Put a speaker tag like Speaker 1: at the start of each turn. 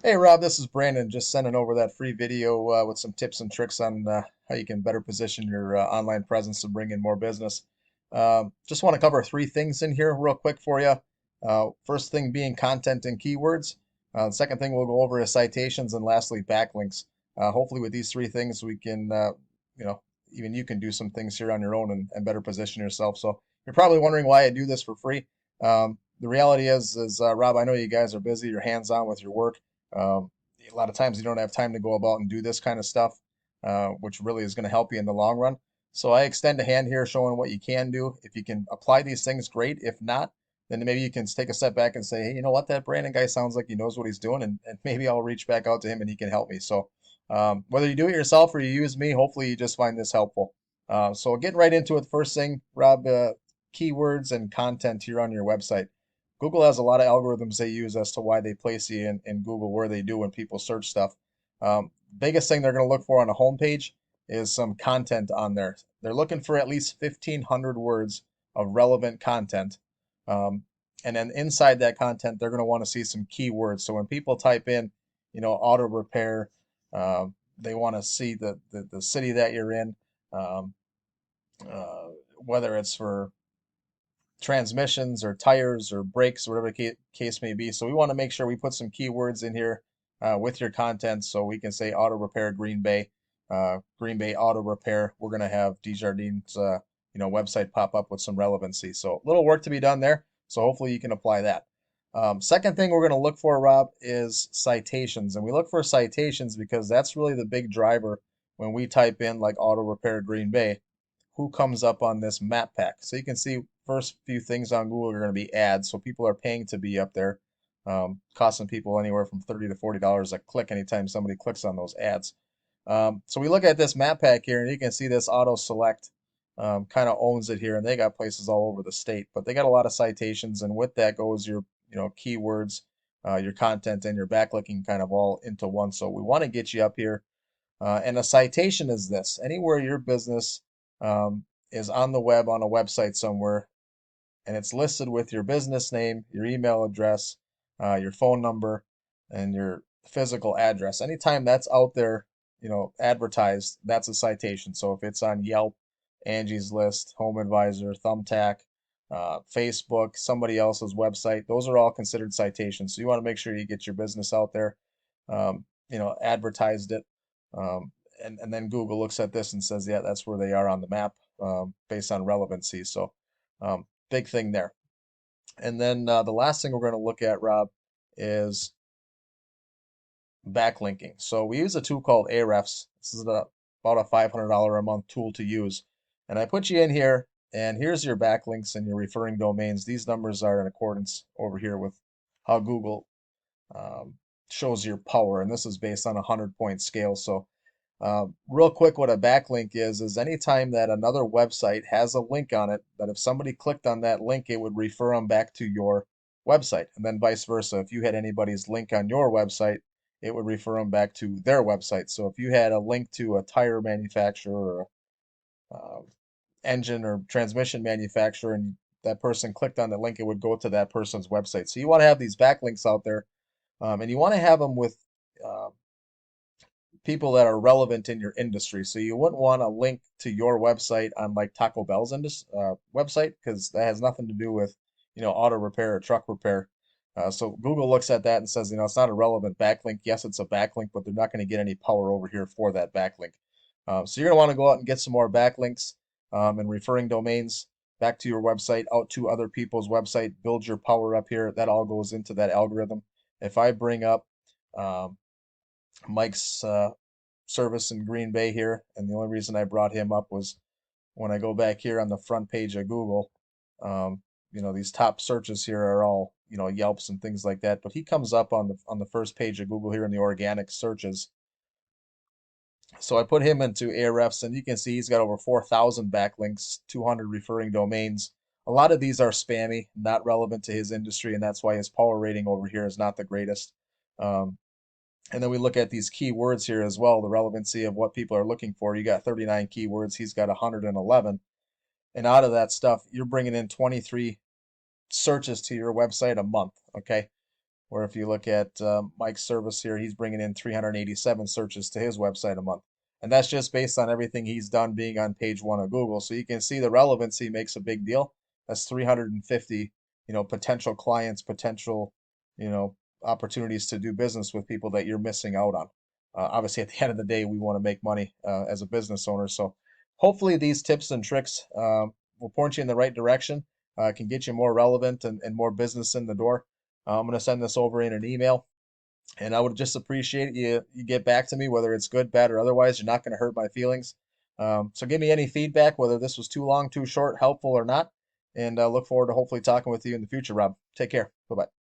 Speaker 1: Hey Rob, this is Brandon. Just sending over that free video with some tips and tricks on how you can better position your online presence to bring in more business. Just want to cover three things in here real quick for you. First thing being content and keywords. The second thing we'll go over is citations, and lastly backlinks. Hopefully, with these three things, we can, you know, even you can do some things here on your own and better position yourself. So you're probably wondering why I do this for free. The reality is Rob, I know you guys are busy. You're hands-on with your work. Um, a lot of times you don't have time to go about and do this kind of stuff, which really is going to help you in the long run. So I extend a hand here showing what you can do. If you can apply these things, great. If not, then maybe you can take a step back and say, hey, you know what, that Brandon guy sounds like he knows what he's doing, and maybe I'll reach back out to him and he can help me. So whether you do it yourself or you use me, hopefully you just find this helpful. So getting right into it, first thing, Rob, keywords and content here on your website. Google has a lot of algorithms they use as to why they place you in Google where they do when people search stuff. Biggest thing they're going to look for on a homepage is some content on there. They're looking for at least 1,500 words of relevant content. Um, and then inside that content, they're going to want to see some keywords. So when people type in, auto repair, they want to see the city that you're in, um, uh, whether it's for transmissions or tires or brakes, whatever the case may be. So we want to make sure we put some keywords in here with your content so we can say auto repair Green Bay auto repair. We're going to have Dejardin's website pop up with some relevancy. So a little work to be done there. So hopefully you can apply that. Second thing we're going to look for, Rob, is citations. And we look for citations because that's really the big driver when we type in like auto repair Green Bay, who comes up on this map pack. So you can see first few things on Google are going to be ads. So people are paying to be up there, costing people anywhere from $30 to $40 a click anytime somebody clicks on those ads. So we look at this map pack here, and you can see this auto select kind of owns it here, and they got places all over the state, but they got a lot of citations, and with that goes your keywords, your content, and your backlinking kind of all into one. So we want to get you up here. And a citation is this: anywhere your business is on the web on a website somewhere, and it's listed with your business name, your email address, your phone number, and your physical address. Anytime that's out there, advertised, that's a citation. So if it's on Yelp, Angie's List, Home Advisor, Thumbtack, Facebook, somebody else's website, those are all considered citations. So you want to make sure you get your business out there, advertised it. Um, and then Google looks at this and says, yeah, that's where they are on the map based on relevancy. So big thing there. And then the last thing we're going to look at, Rob, is backlinking. So we use a tool called Ahrefs. This is about a $500 a month tool to use. And I put you in here, and here's your backlinks and your referring domains. These numbers are in accordance over here with how Google um, shows your power, and this is based on a 100-point scale. So real quick, what a backlink is anytime that another website has a link on it, that if somebody clicked on that link, it would refer them back to your website. And then vice versa. If you had anybody's link on your website, it would refer them back to their website. So if you had a link to a tire manufacturer or engine or transmission manufacturer and that person clicked on the link, it would go to that person's website. So you want to have these backlinks out there, and you want to have them with uh, people that are relevant in your industry. So you wouldn't want a link to your website on like Taco Bell's website because that has nothing to do with, auto repair or truck repair. So Google looks at that and says, it's not a relevant backlink. Yes, it's a backlink, but they're not going to get any power over here for that backlink. So you're going to want to go out and get some more backlinks and referring domains back to your website, out to other people's website, build your power up here. That all goes into that algorithm. If I bring up um, Mike's service in Green Bay here, and the only reason I brought him up was when I go back here on the front page of Google, um, these top searches here are all, Yelps and things like that, but he comes up on the first page of Google here in the organic searches. So I put him into Ahrefs, and you can see he's got over 4,000 backlinks, 200 referring domains. A lot of these are spammy, not relevant to his industry, and that's why his power rating over here is not the greatest. Um, and then we look at these keywords here as well, the relevancy of what people are looking for. You got 39 keywords, he's got 111. And out of that stuff, you're bringing in 23 searches to your website a month, okay? Where if you look at Mike's service here, he's bringing in 387 searches to his website a month. And that's just based on everything he's done being on page one of Google. So you can see the relevancy makes a big deal. That's 350, potential clients, potential, you know, opportunities to do business with people that you're missing out on. Obviously, at the end of the day, we want to make money as a business owner. So hopefully these tips and tricks will point you in the right direction, can get you more relevant and more business in the door. I'm going to send this over in an email, and I would just appreciate you get back to me, whether it's good, bad, or otherwise. You're not going to hurt my feelings. So give me any feedback, whether this was too long, too short, helpful, or not. And look forward to hopefully talking with you in the future, Rob. Take care. Bye bye.